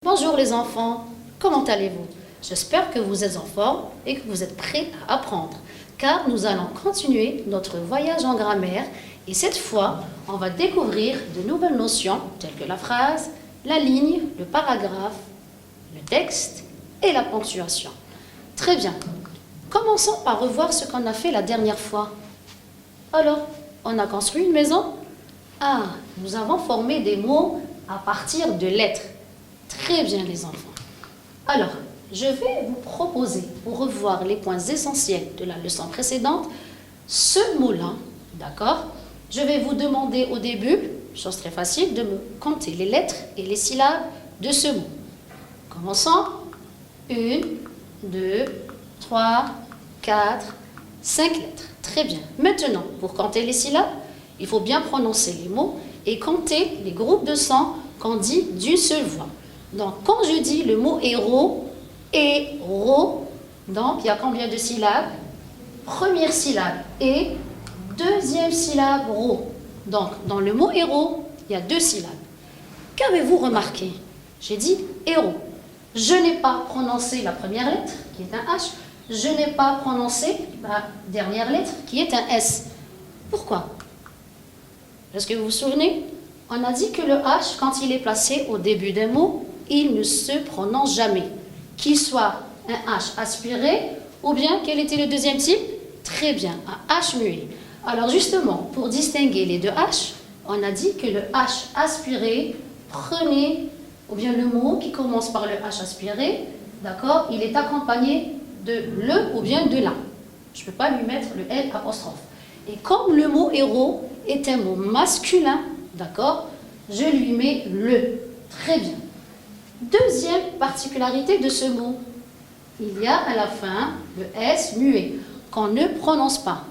Bonjour les enfants, comment allez-vous? J'espère que vous êtes en forme et que vous êtes prêts à apprendre, car nous allons continuer notre voyage en grammaire et cette fois, on va découvrir de nouvelles notions telles que la phrase, la ligne, le paragraphe, le texte et la ponctuation. Très bien, commençons par revoir ce qu'on a fait la dernière fois. Alors, on a construit une maison? Ah, nous avons formé des mots à partir de lettres. Très bien les enfants. Alors, je vais vous proposer, pour revoir les points essentiels de la leçon précédente, ce mot-là, d'accord? Je vais vous demander au début, chose très facile, de me compter les lettres et les syllabes de ce mot. Commençons. 1, 2, 3, 4, 5 lettres. Très bien. Maintenant, pour compter les syllabes, il faut bien prononcer les mots et compter les groupes de sons qu'on dit d'une seule voix. Donc, quand je dis le mot héros, donc il y a combien de syllabes? Première syllabe et deuxième syllabe ro. Donc, dans le mot héros, il y a 2 syllabes. Qu'avez-vous remarqué? J'ai dit héros. Je n'ai pas prononcé la première lettre, qui est un H. Je n'ai pas prononcé la dernière lettre, qui est un S. Pourquoi? Est-ce que vous vous souvenez? On a dit que le H, quand il est placé au début d'un mot, il ne se prononce jamais. Qu'il soit un H aspiré, ou bien quel était le deuxième type? Très bien, un H muet. Alors justement, pour distinguer les 2 H, on a dit que le H aspiré, prenez, ou bien le mot qui commence par le H aspiré, d'accord, il est accompagné de le ou bien de la. Je ne peux pas lui mettre le L apostrophe. Et comme le mot héros est un mot masculin, d'accord, je lui mets le. Très bien. Deuxième particularité de ce mot, il y a à la fin le S muet, qu'on ne prononce pas.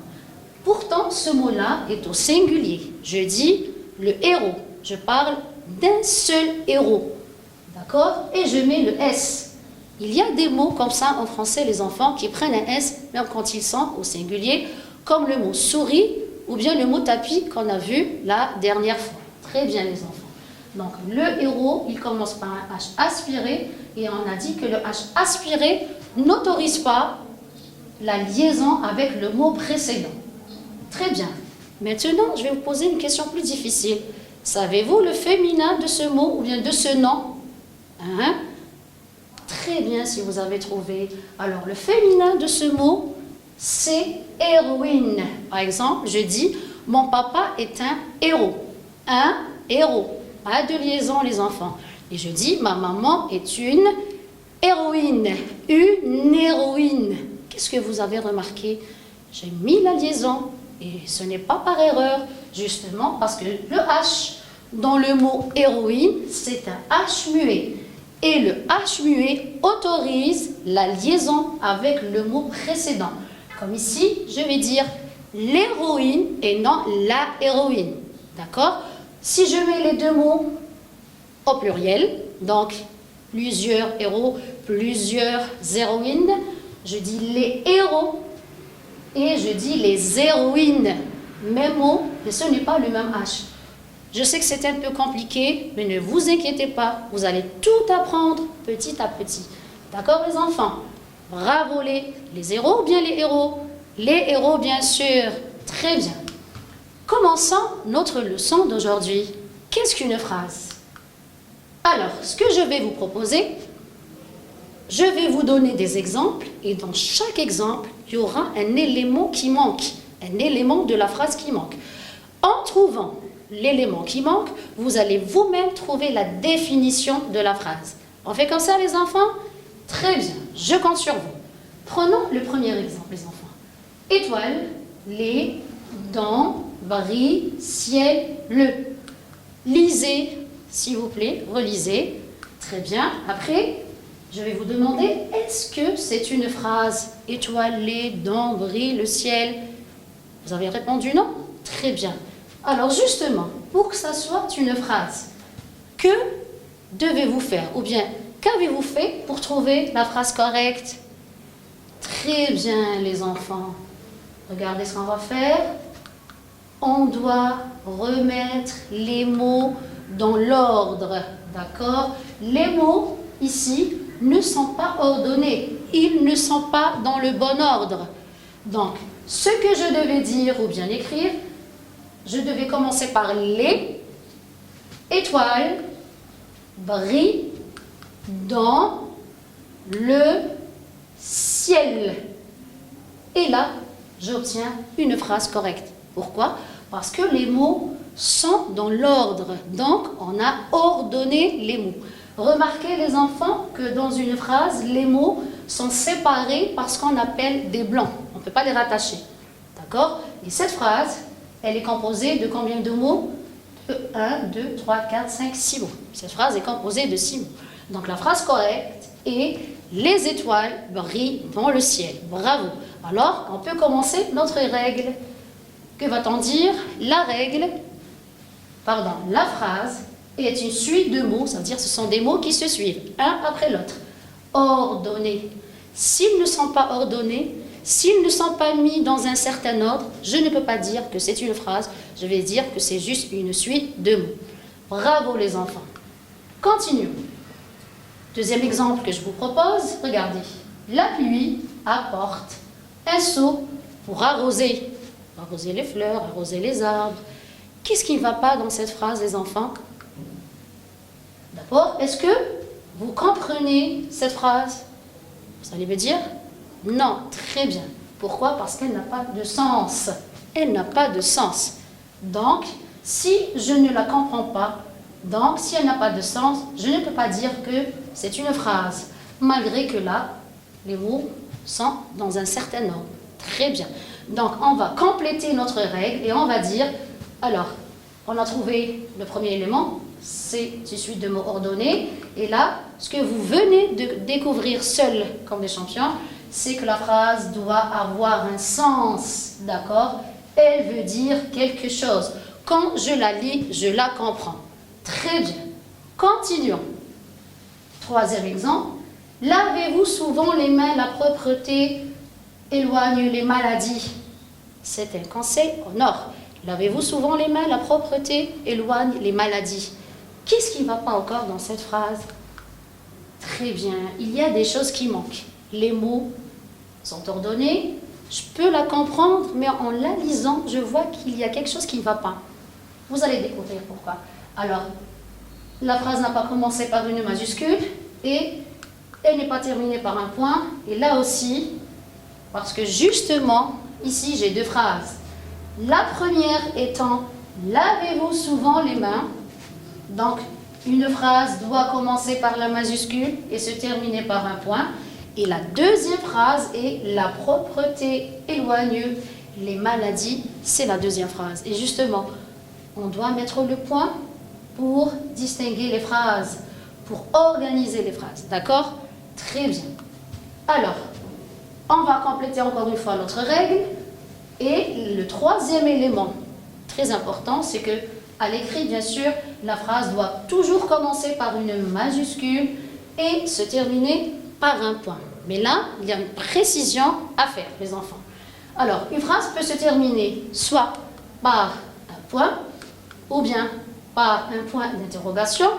Pourtant, ce mot-là est au singulier. Je dis le héros. Je parle d'un seul héros. D'accord? Et je mets le S. Il y a des mots comme ça en français, les enfants, qui prennent un S, même quand ils sont au singulier, comme le mot souris ou bien le mot tapis qu'on a vu la dernière fois. Très bien, les enfants. Donc, le héros, il commence par un H aspiré et on a dit que le H aspiré n'autorise pas la liaison avec le mot précédent. Très bien. Maintenant, je vais vous poser une question plus difficile. Savez-vous le féminin de ce mot ou bien de ce nom? Hein? Très bien si vous avez trouvé. Alors, le féminin de ce mot, c'est héroïne. Par exemple, je dis, mon papa est un héros. Un héros. Pas de liaison, les enfants. Et je dis, ma maman est une héroïne. Une héroïne. Qu'est-ce que vous avez remarqué? J'ai mis la liaison. Et ce n'est pas par erreur, justement, parce que le H dans le mot héroïne, c'est un H muet. Et le H muet autorise la liaison avec le mot précédent. Comme ici, je vais dire l'héroïne et non la héroïne. D'accord? Si je mets les 2 mots au pluriel, donc plusieurs héros, plusieurs héroïnes, je dis les héros et je dis les héroïnes. Même mot, mais ce n'est pas le même H. Je sais que c'est un peu compliqué, mais ne vous inquiétez pas, vous allez tout apprendre petit à petit. D'accord les enfants? Bravo les héros ou bien les héros? Les héros bien sûr. Très bien. Commençons notre leçon d'aujourd'hui. Qu'est-ce qu'une phrase? Alors, ce que je vais vous proposer, je vais vous donner des exemples et dans chaque exemple, il y aura un élément qui manque, un élément de la phrase qui manque. En trouvant l'élément qui manque, vous allez vous-même trouver la définition de la phrase. On fait comme ça les enfants? Très bien, je compte sur vous. Prenons le premier exemple les enfants. Étoile, les, dents, brille, ciel, le. Lisez, s'il vous plaît, relisez. Très bien. Après, je vais vous demander, est-ce que c'est une phrase? Étoile, les, dents, brille, le ciel. Vous avez répondu non? Très bien. Alors justement, pour que ça soit une phrase, que devez-vous faire? Ou bien, qu'avez-vous fait pour trouver la phrase correcte? Très bien les enfants. Regardez ce qu'on va faire. On doit remettre les mots dans l'ordre, d'accord? Les mots ici, ne sont pas ordonnés. Ils ne sont pas dans le bon ordre. Donc, ce que je devais dire ou bien écrire, je devais commencer par les étoiles brillent dans le ciel. Et là, j'obtiens une phrase correcte. Pourquoi? Parce que les mots sont dans l'ordre. Donc, on a ordonné les mots. Remarquez les enfants que dans une phrase, les mots sont séparés par ce qu'on appelle des blancs. On ne peut pas les rattacher. D'accord? Et cette phrase, elle est composée de combien de mots? 1, 2, 3, 4, 5, 6 mots. Cette phrase est composée de 6 mots. Donc la phrase correcte est « Les étoiles brillent dans le ciel ». Bravo. Alors, on peut commencer notre règle. Que va-t-on dire? La phrase est une suite de mots, ça veut dire ce sont des mots qui se suivent, un après l'autre. Ordonnés. S'ils ne sont pas ordonnés, s'ils ne sont pas mis dans un certain ordre, je ne peux pas dire que c'est une phrase, je vais dire que c'est juste une suite de mots. Bravo les enfants. Continuons. Deuxième exemple que je vous propose, regardez. La pluie apporte un seau pour arroser. Arroser les fleurs, arroser les arbres. Qu'est-ce qui ne va pas dans cette phrase, les enfants? D'abord, est-ce que vous comprenez cette phrase? Vous allez me dire? Non, très bien. Pourquoi? Parce qu'elle n'a pas de sens. Elle n'a pas de sens. Donc, si je ne la comprends pas, donc si elle n'a pas de sens, je ne peux pas dire que c'est une phrase, malgré que là, les mots sont dans un certain ordre. Très bien. Donc, on va compléter notre règle et on va dire, alors, on a trouvé le premier élément, c'est une suite de mots ordonnés. Et là, ce que vous venez de découvrir seul comme des champions, c'est que la phrase doit avoir un sens, d'accord? Elle veut dire quelque chose. Quand je la lis, je la comprends. Très bien. Continuons. Troisième exemple. Lavez-vous souvent les mains, la propreté éloigne les maladies. C'est un conseil en or. Lavez-vous souvent les mains, la propreté éloigne les maladies. Qu'est-ce qui ne va pas encore dans cette phrase? Très bien, il y a des choses qui manquent. Les mots sont ordonnés, je peux la comprendre, mais en la lisant, je vois qu'il y a quelque chose qui ne va pas. Vous allez découvrir pourquoi. Alors, la phrase n'a pas commencé par une majuscule et elle n'est pas terminée par un point. Et là aussi, parce que justement, ici j'ai deux phrases. La première étant « Lavez-vous souvent les mains ?» Donc, une phrase doit commencer par la majuscule et se terminer par un point. Et la deuxième phrase est « La propreté éloigne les maladies », c'est la deuxième phrase. Et justement, on doit mettre le point pour distinguer les phrases, pour organiser les phrases. D'accord? Très bien. Alors, on va compléter encore une fois notre règle. Et le troisième élément, très important, c'est que à l'écrit, bien sûr, la phrase doit toujours commencer par une majuscule et se terminer par un point. Mais là, il y a une précision à faire, les enfants. Alors, une phrase peut se terminer soit par un point, ou bien par un point d'interrogation,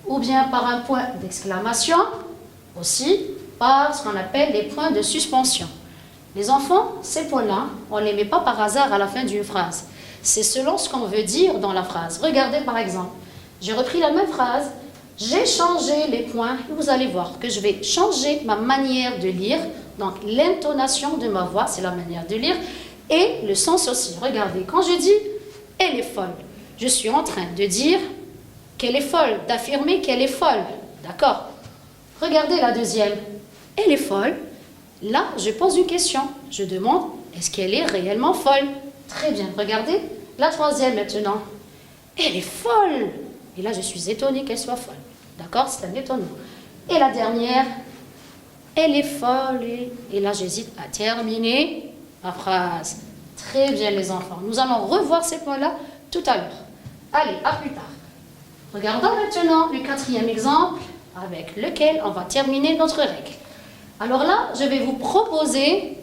ou bien par un point d'exclamation, aussi par ce qu'on appelle les points de suspension. Les enfants, ces points-là, on ne les met pas par hasard à la fin d'une phrase. C'est selon ce qu'on veut dire dans la phrase. Regardez par exemple, j'ai repris la même phrase, j'ai changé les points, et vous allez voir que je vais changer ma manière de lire, donc l'intonation de ma voix, c'est la manière de lire, et le sens aussi. Regardez, quand je dis « elle est folle », je suis en train de dire qu'elle est folle, d'affirmer qu'elle est folle, d'accord? Regardez la deuxième, « elle est folle », là je pose une question, je demande « est-ce qu'elle est réellement folle ?» Très bien, regardez. La troisième maintenant. Elle est folle. Et là, je suis étonnée qu'elle soit folle. D'accord? C'est un étonnement. Et la dernière. Elle est folle. Et là, j'hésite à terminer ma phrase. Très bien, les enfants. Nous allons revoir ces points-là tout à l'heure. Allez, à plus tard. Regardons maintenant le quatrième exemple avec lequel on va terminer notre règle. Alors là, je vais vous proposer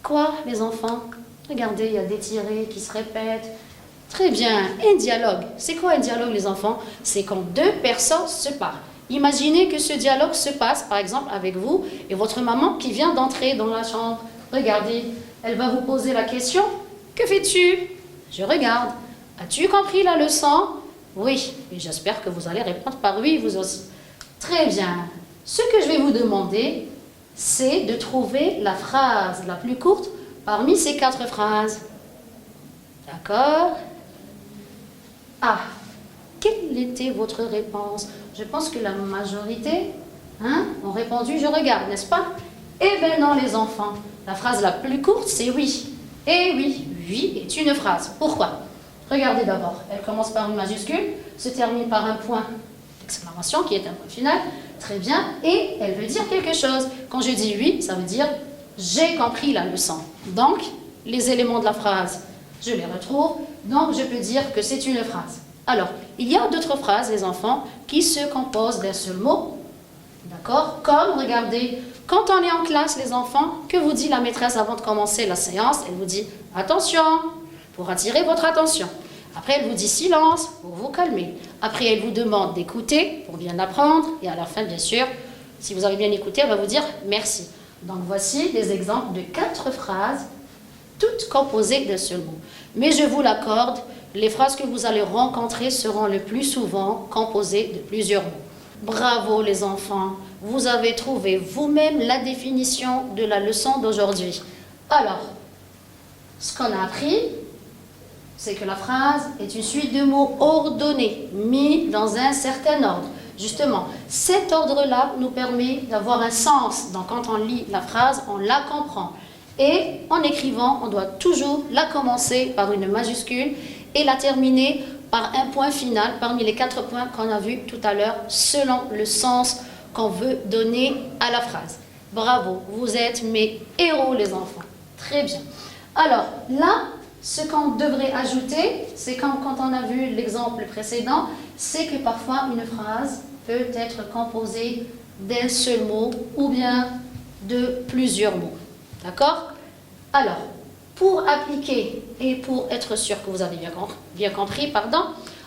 quoi, les enfants? Regardez, il y a des tirés qui se répètent. Très bien, un dialogue. C'est quoi un dialogue, les enfants? C'est quand deux personnes se parlent. Imaginez que ce dialogue se passe, par exemple, avec vous et votre maman qui vient d'entrer dans la chambre. Regardez, elle va vous poser la question. Que fais-tu? Je regarde. As-tu compris la leçon? Oui. Et j'espère que vous allez répondre par oui, vous aussi. Très bien. Ce que je vais vous demander, c'est de trouver la phrase la plus courte parmi ces 4 phrases. D'accord? Ah, quelle était votre réponse? Je pense que la majorité ont répondu « je regarde », n'est-ce pas? Eh bien non, les enfants. La phrase la plus courte, c'est « oui ». Et oui, « oui » est une phrase. Pourquoi? Regardez d'abord. Elle commence par une majuscule, se termine par un point d'exclamation qui est un point final. Très bien. Et elle veut dire quelque chose. Quand je dis « oui », ça veut dire « j'ai compris la leçon ». Donc, les éléments de la phrase, je les retrouve. Donc, je peux dire que c'est une phrase. Alors, il y a d'autres phrases, les enfants, qui se composent d'un seul mot. D'accord? Comme, regardez, quand on est en classe, les enfants, que vous dit la maîtresse avant de commencer la séance? Elle vous dit « attention » pour attirer votre attention. Après, elle vous dit « silence » pour vous calmer. Après, elle vous demande d'écouter pour bien apprendre. Et à la fin, bien sûr, si vous avez bien écouté, elle va vous dire « merci ». Donc, voici des exemples de 4 phrases, toutes composées d'un seul mot. Mais je vous l'accorde, les phrases que vous allez rencontrer seront le plus souvent composées de plusieurs mots. Bravo les enfants, vous avez trouvé vous-même la définition de la leçon d'aujourd'hui. Alors, ce qu'on a appris, c'est que la phrase est une suite de mots ordonnés, mis dans un certain ordre. Justement, cet ordre-là nous permet d'avoir un sens. Donc, quand on lit la phrase, on la comprend. Et en écrivant, on doit toujours la commencer par une majuscule et la terminer par un point final parmi les 4 points qu'on a vus tout à l'heure, selon le sens qu'on veut donner à la phrase. Bravo, vous êtes mes héros les enfants. Très bien. Alors là, ce qu'on devrait ajouter, c'est quand on a vu l'exemple précédent, c'est que parfois une phrase peut être composée d'un seul mot ou bien de plusieurs mots. D'accord? Alors, pour appliquer et pour être sûr que vous avez bien compris,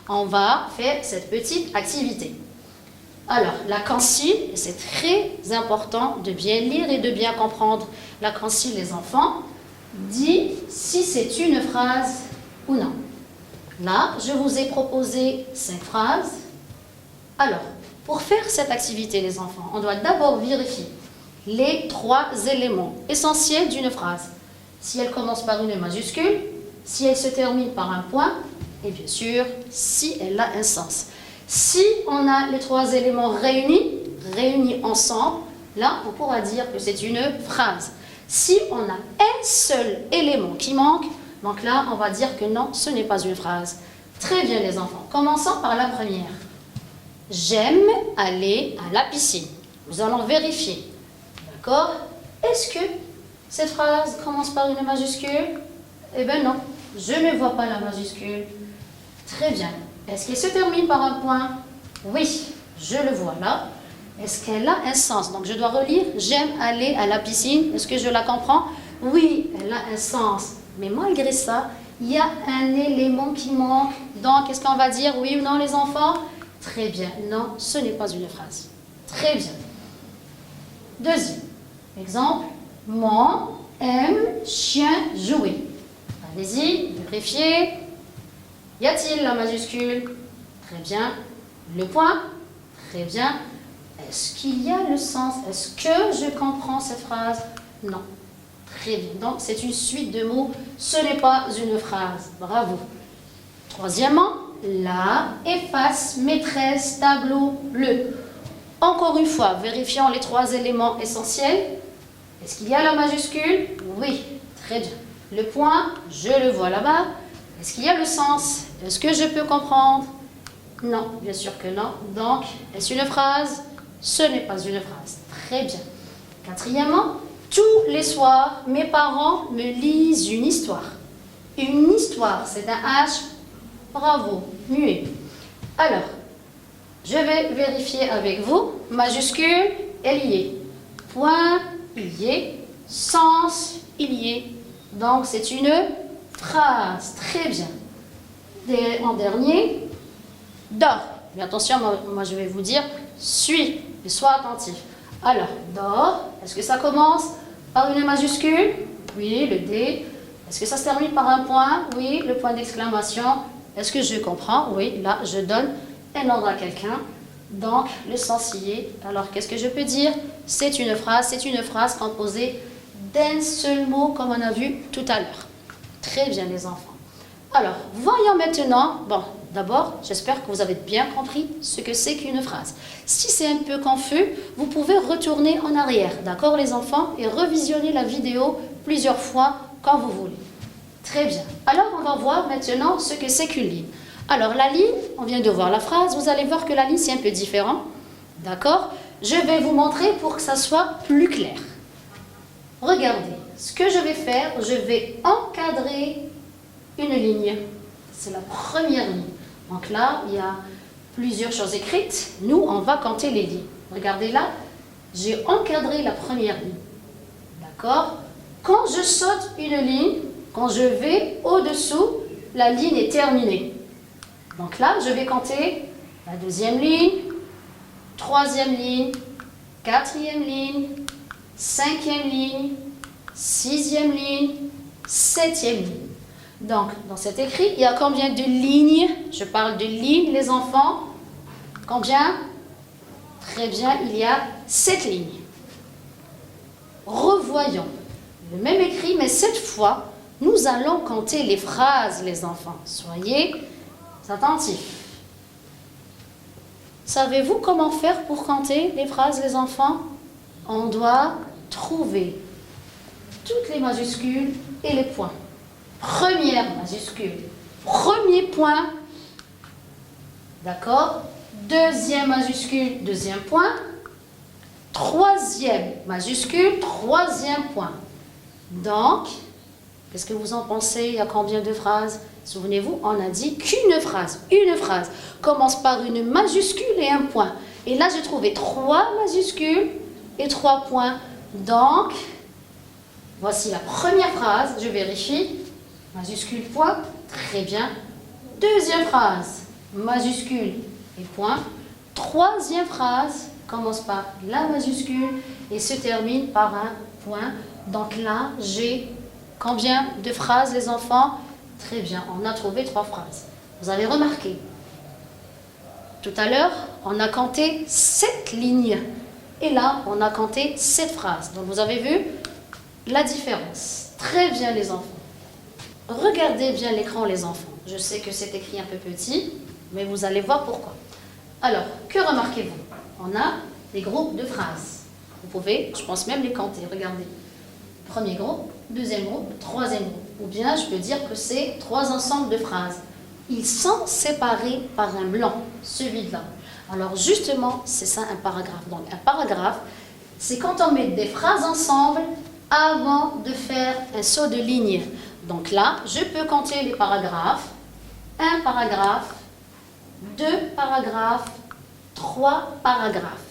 on va faire cette petite activité. Alors, la consigne, c'est très important de bien lire et de bien comprendre. La consigne, les enfants, dit si c'est une phrase ou non. Là, je vous ai proposé 5 phrases. Alors, pour faire cette activité, les enfants, on doit d'abord vérifier les 3 éléments essentiels d'une phrase. Si elle commence par une majuscule, si elle se termine par un point, et bien sûr, si elle a un sens. Si on a les 3 éléments réunis ensemble, là, on pourra dire que c'est une phrase. Si on a un seul élément qui manque, donc là, on va dire que non, ce n'est pas une phrase. Très bien, les enfants. Commençons par la première. J'aime aller à la piscine. Nous allons vérifier. D'accord? Est-ce que cette phrase commence par une majuscule? Eh bien non, je ne vois pas la majuscule. Très bien. Est-ce qu'elle se termine par un point? Oui, je le vois là. Est-ce qu'elle a un sens? Donc je dois relire. J'aime aller à la piscine. Est-ce que je la comprends? Oui, elle a un sens. Mais malgré ça, il y a un élément qui manque. Donc, est-ce qu'on va dire oui ou non, les enfants? Très bien. Non, ce n'est pas une phrase. Très bien. Deuxième exemple. Mon aime chien jouer. Allez-y, vérifiez. Y a-t-il la majuscule? Très bien. Le point? Très bien. Est-ce qu'il y a le sens? Est-ce que je comprends cette phrase? Non. Très bien. Donc, c'est une suite de mots. Ce n'est pas une phrase. Bravo. Troisièmement, la, efface, maîtresse, tableau, le. Encore une fois, vérifions les 3 éléments essentiels. Est-ce qu'il y a la majuscule? Oui. Très bien. Le point, je le vois là-bas. Est-ce qu'il y a le sens? Est-ce que je peux comprendre? Non, bien sûr que non. Donc, est-ce une phrase? Ce n'est pas une phrase. Très bien. Quatrièmement, tous les soirs, mes parents me lisent une histoire. Une histoire, c'est un H. Bravo, muet. Alors, je vais vérifier avec vous. Majuscule, elle y est. Point, il y est. Sens, il y est. Donc, c'est une phrase. Très bien. En dernier, dors. Mais attention, moi je vais vous dire, suis. Et sois attentif. Alors, dors. Est-ce que ça commence par une majuscule? Oui, le D. Est-ce que ça se termine par un point? Oui, le point d'exclamation. Est-ce que je comprends? Oui, là, je donne un ordre à quelqu'un. Donc, le sens y est. Alors, qu'est-ce que je peux dire? C'est une phrase composée d'un seul mot, comme on a vu tout à l'heure. Très bien, les enfants. Alors, voyons maintenant, bon, d'abord, j'espère que vous avez bien compris ce que c'est qu'une phrase. Si c'est un peu confus, vous pouvez retourner en arrière, d'accord les enfants, et revisionner la vidéo plusieurs fois quand vous voulez. Très bien. Alors, on va voir maintenant ce que c'est qu'une ligne. Alors, la ligne, on vient de voir la phrase, vous allez voir que la ligne, c'est un peu différent, d'accord? Je vais vous montrer pour que ça soit plus clair. Regardez, ce que je vais faire, je vais encadrer une ligne. C'est la première ligne. Donc là, il y a plusieurs choses écrites. Nous, on va compter les lignes. Regardez là, j'ai encadré la première ligne. D'accord? Quand je saute une ligne, quand je vais au-dessous, la ligne est terminée. Donc là, je vais compter la deuxième ligne, troisième ligne, quatrième ligne, cinquième ligne, sixième ligne, septième ligne. Donc, dans cet écrit, il y a combien de lignes? Je parle de lignes, les enfants. Combien? Très bien, il y a 7 lignes. Revoyons le même écrit, mais cette fois, nous allons compter les phrases, les enfants. Soyez attentifs. Savez-vous comment faire pour compter les phrases, les enfants? On doit trouver toutes les majuscules et les points. Première majuscule, premier point, d'accord? Deuxième majuscule, deuxième point. Troisième majuscule, troisième point. Donc, qu'est-ce que vous en pensez? Il y a combien de phrases? Souvenez-vous, on a dit qu'une phrase. Une phrase commence par une majuscule et un point. Et là, j'ai trouvé 3 majuscules et 3 points. Donc, voici la première phrase. Je vérifie. Majuscule, point. Très bien. Deuxième phrase. Majuscule et point. Troisième phrase commence par la majuscule et se termine par un point. Donc là, j'ai combien de phrases, les enfants? Très bien, on a trouvé 3 phrases. Vous avez remarqué, tout à l'heure, on a compté 7 lignes. Et là, on a compté 7 phrases. Donc, vous avez vu la différence. Très bien, les enfants. Regardez bien l'écran, les enfants. Je sais que c'est écrit un peu petit, mais vous allez voir pourquoi. Alors, que remarquez-vous? On a des groupes de phrases. Vous pouvez, je pense même les compter. Regardez. Premier groupe, deuxième groupe, troisième groupe. Ou bien, je peux dire que c'est 3 ensembles de phrases. Ils sont séparés par un blanc, ce vide-là. Alors, justement, c'est ça un paragraphe. Donc, un paragraphe, c'est quand on met des phrases ensemble avant de faire un saut de ligne. Donc là, je peux compter les paragraphes. 1 paragraphe, 2 paragraphes, 3 paragraphes.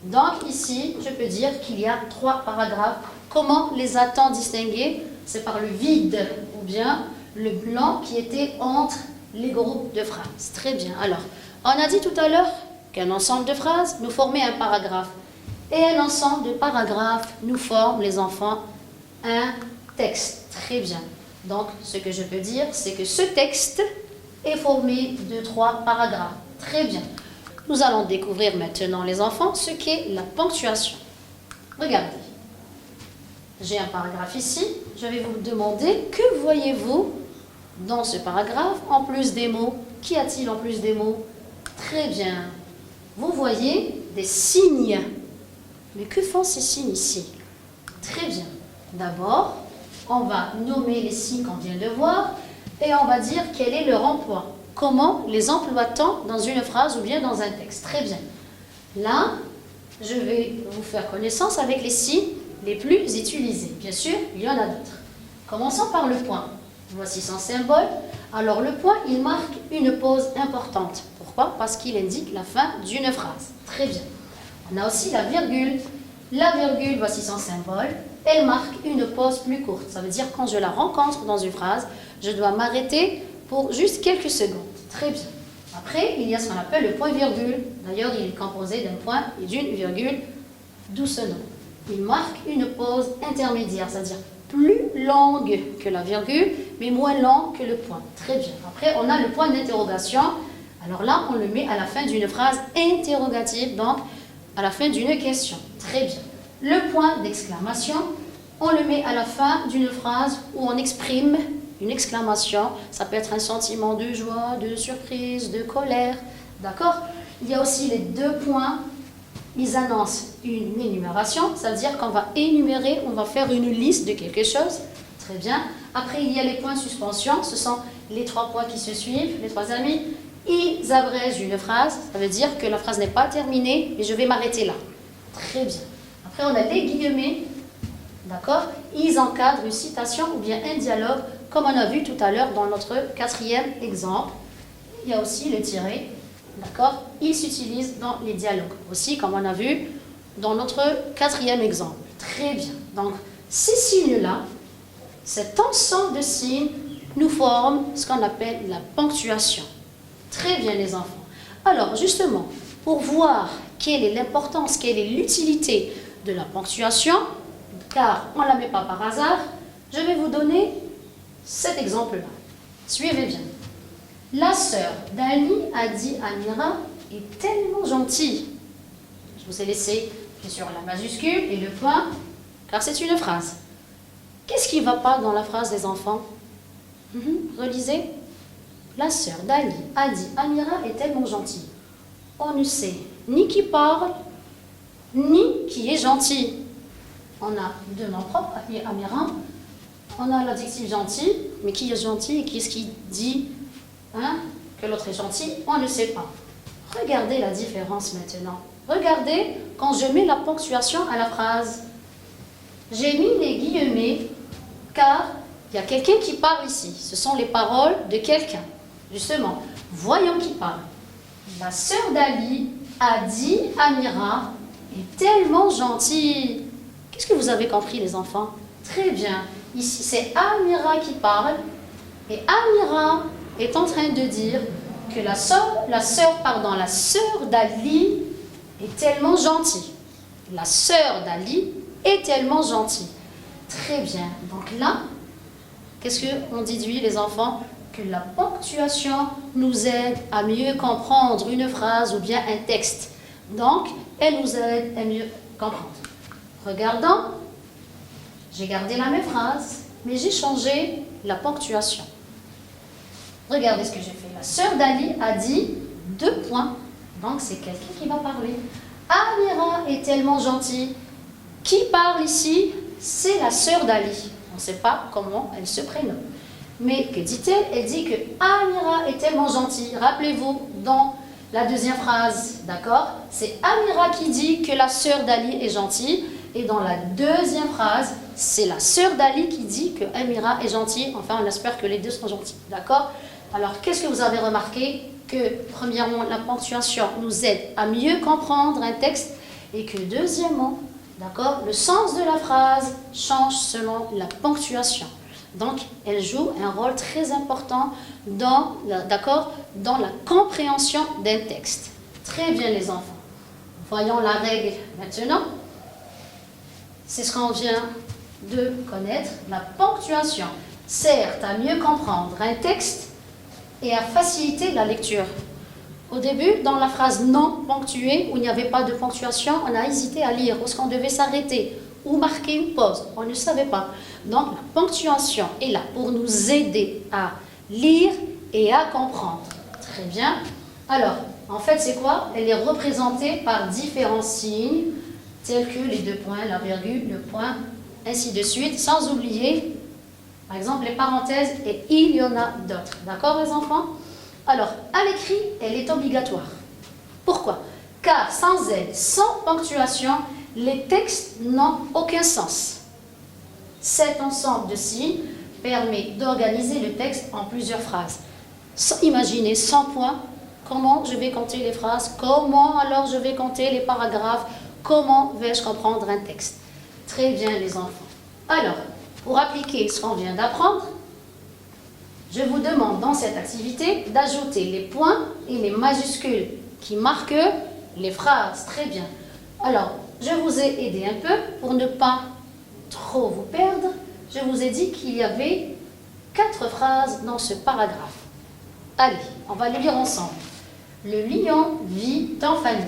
Donc ici, je peux dire qu'il y a 3 paragraphes. Comment les a-t-on distingués? C'est par le vide ou bien le blanc qui était entre les groupes de phrases. Très bien. Alors, on a dit tout à l'heure qu'un ensemble de phrases nous formait un paragraphe. Et un ensemble de paragraphes nous forme, les enfants, un texte. Très bien. Donc, ce que je peux dire, c'est que ce texte est formé de 3 paragraphes. Très bien. Nous allons découvrir maintenant, les enfants, ce qu'est la ponctuation. Regardez. J'ai un paragraphe ici. Je vais vous demander, que voyez-vous dans ce paragraphe en plus des mots? Qu'y a-t-il en plus des mots? Très bien. Vous voyez des signes. Mais que font ces signes ici? Très bien. D'abord, on va nommer les signes qu'on vient de voir et on va dire quel est leur emploi. Comment les emploie-t-on dans une phrase ou bien dans un texte? Très bien. Là, je vais vous faire connaissance avec les signes les plus utilisés. Bien sûr, il y en a d'autres. Commençons par le point. Voici son symbole. Alors, le point, il marque une pause importante. Pourquoi? Parce qu'il indique la fin d'une phrase. Très bien. On a aussi la virgule. La virgule, voici son symbole. Elle marque une pause plus courte. Ça veut dire quand je la rencontre dans une phrase, je dois m'arrêter pour juste quelques secondes. Très bien. Après, il y a ce qu'on appelle le point-virgule. D'ailleurs, il est composé d'un point et d'une virgule, d'où ce nom. Il marque une pause intermédiaire, c'est-à-dire plus longue que la virgule, mais moins longue que le point. Très bien. Après, on a le point d'interrogation. Alors là, on le met à la fin d'une phrase interrogative, donc à la fin d'une question. Très bien. Le point d'exclamation, on le met à la fin d'une phrase où on exprime une exclamation. Ça peut être un sentiment de joie, de surprise, de colère. D'accord? Il y a aussi les deux points. Ils annoncent une énumération, ça veut dire qu'on va énumérer, on va faire une liste de quelque chose. Très bien. Après, il y a les points de suspension. Ce sont les trois points qui se suivent, les trois amis. Ils abrègent une phrase. Ça veut dire que la phrase n'est pas terminée, mais je vais m'arrêter là. Très bien. Après, on a les guillemets. D'accord? Ils encadrent une citation ou bien un dialogue, comme on a vu tout à l'heure dans notre quatrième exemple. Il y a aussi le tiret. D'accord? Il s'utilise dans les dialogues aussi, comme on a vu dans notre quatrième exemple. Très bien. Donc, ces signes-là, cet ensemble de signes, nous forment ce qu'on appelle la ponctuation. Très bien, les enfants. Alors, justement, pour voir quelle est l'importance, quelle est l'utilité de la ponctuation, car on ne la met pas par hasard, je vais vous donner cet exemple-là. Suivez bien. La sœur d'Ali a dit à Amira est tellement gentille. Je vous ai laissé bien sûr la majuscule et le point, car c'est une phrase. Qu'est-ce qui ne va pas dans la phrase des enfants? Relisez. La sœur d'Ali a dit Amira est tellement gentille. On ne sait ni qui parle, ni qui est gentil. On a deux noms propres, Ali et Amira. On a l'adjectif gentil, mais qui est gentil et qui est-ce qui dit que l'autre est gentil, on ne sait pas. Regardez la différence maintenant. Regardez quand je mets la ponctuation à la phrase. J'ai mis les guillemets car il y a quelqu'un qui parle ici. Ce sont les paroles de quelqu'un. Justement, voyons qui parle. La sœur d'Ali a dit Amira est tellement gentille. Qu'est-ce que vous avez compris, les enfants? Très bien. Ici, c'est Amira qui parle. Et Amira est en train de dire que la sœur d'Ali est tellement gentille. La sœur d'Ali est tellement gentille. Très bien. Donc là, qu'est-ce qu'on déduit, les enfants? Que la ponctuation nous aide à mieux comprendre une phrase ou bien un texte. Donc, elle nous aide à mieux comprendre. Regardons, j'ai gardé la même phrase, mais j'ai changé la ponctuation. Regardez ce que j'ai fait. La sœur d'Ali a dit deux points. Donc, c'est quelqu'un qui va parler. Amira est tellement gentille. Qui parle ici? C'est la sœur d'Ali. On ne sait pas comment elle se prénomme. Mais que dit-elle? Elle dit que Amira est tellement gentille. Rappelez-vous, dans la deuxième phrase, d'accord? C'est Amira qui dit que la sœur d'Ali est gentille. Et dans la deuxième phrase, c'est la sœur d'Ali qui dit que Amira est gentille. Enfin, on espère que les deux sont gentils. D'accord? Alors, qu'est-ce que vous avez remarqué? Que, premièrement, la ponctuation nous aide à mieux comprendre un texte. Et que, deuxièmement, d'accord, le sens de la phrase change selon la ponctuation. Donc, elle joue un rôle très important dans la compréhension d'un texte. Très bien, les enfants. Voyons la règle maintenant. C'est ce qu'on vient de connaître. La ponctuation sert à mieux comprendre un texte et à faciliter la lecture. Au début, dans la phrase non ponctuée, où il n'y avait pas de ponctuation, on a hésité à lire, où est-ce qu'on devait s'arrêter, ou marquer une pause. On ne savait pas. Donc, la ponctuation est là pour nous aider à lire et à comprendre. Très bien. Alors, en fait, c'est quoi? Elle est représentée par différents signes, tels que les deux points, la virgule, le point, ainsi de suite, sans oublier, par exemple, les parenthèses, et il y en a d'autres. D'accord, les enfants? Alors, à l'écrit, elle est obligatoire. Pourquoi? Car sans elle, sans ponctuation, les textes n'ont aucun sens. Cet ensemble de signes permet d'organiser le texte en plusieurs phrases. Imaginez, sans point, comment je vais compter les phrases? Comment alors je vais compter les paragraphes? Comment vais-je comprendre un texte? Très bien, les enfants. Alors, pour appliquer ce qu'on vient d'apprendre, je vous demande dans cette activité d'ajouter les points et les majuscules qui marquent les phrases. Très bien. Alors, je vous ai aidé un peu pour ne pas trop vous perdre. Je vous ai dit qu'il y avait 4 phrases dans ce paragraphe. Allez, on va le lire ensemble. Le lion vit en famille.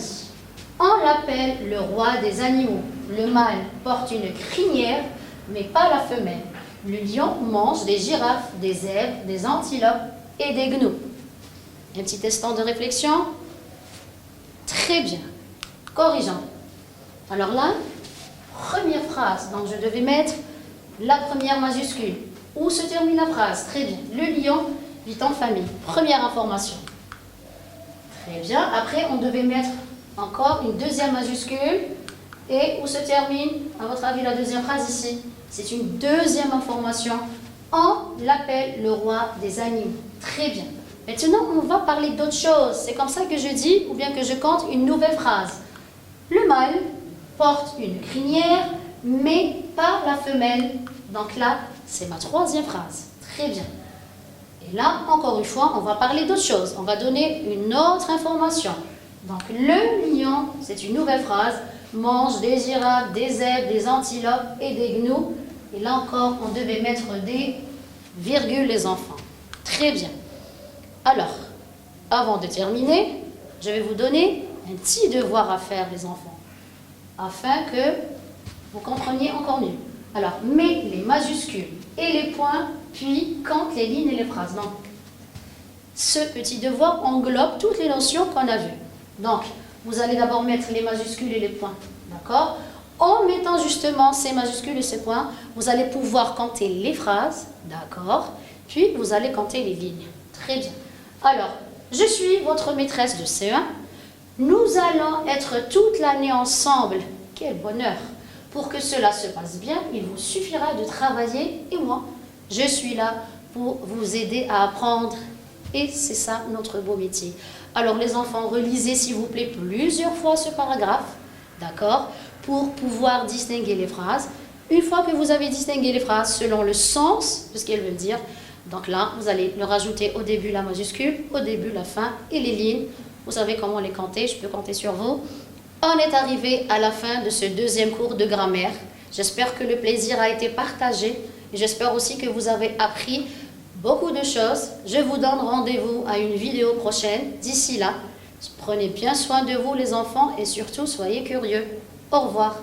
On l'appelle le roi des animaux. Le mâle porte une crinière, mais pas la femelle. Le lion mange des girafes, des zèbres, des antilopes et des gnous. Un petit instant de réflexion. Très bien. Corrigeons. Alors là, première phrase. Donc je devais mettre la première majuscule. Où se termine la phrase? Très bien. Le lion vit en famille. Première information. Très bien. Après, on devait mettre encore une deuxième majuscule. Et où se termine, à votre avis, la deuxième phrase ici? C'est une deuxième information. On l'appelle le roi des animaux. Très bien. Maintenant, on va parler d'autre chose. C'est comme ça que je dis, ou bien que je compte une nouvelle phrase. Le mâle porte une crinière, mais pas la femelle. Donc là, c'est ma troisième phrase. Très bien. Et là, encore une fois, on va parler d'autre chose. On va donner une autre information. Donc, le lion, c'est une nouvelle phrase, mange des girafes, des zèbres, des antilopes et des gnous. Et là encore, on devait mettre des virgules, les enfants. Très bien. Alors, avant de terminer, je vais vous donner un petit devoir à faire, les enfants, afin que vous compreniez encore mieux. Alors, mets les majuscules et les points, puis compte les lignes et les phrases. Donc, ce petit devoir englobe toutes les notions qu'on a vues. Donc, vous allez d'abord mettre les majuscules et les points, d'accord? En mettant justement ces majuscules et ces points, vous allez pouvoir compter les phrases, d'accord? Puis, vous allez compter les lignes. Très bien. Alors, je suis votre maîtresse de CE1. Nous allons être toute l'année ensemble. Quel bonheur! Pour que cela se passe bien, il vous suffira de travailler et moi, je suis là pour vous aider à apprendre. Et c'est ça notre beau métier. Alors les enfants, relisez s'il vous plaît plusieurs fois ce paragraphe, d'accord, pour pouvoir distinguer les phrases. Une fois que vous avez distingué les phrases selon le sens de ce qu'elles veulent dire, donc là, vous allez leur rajouter au début la majuscule, au début la fin et les lignes. Vous savez comment les compter, je peux compter sur vous. On est arrivé à la fin de ce deuxième cours de grammaire. J'espère que le plaisir a été partagé et j'espère aussi que vous avez appris beaucoup de choses. Je vous donne rendez-vous à une vidéo prochaine. D'ici là, prenez bien soin de vous les enfants et surtout soyez curieux. Au revoir.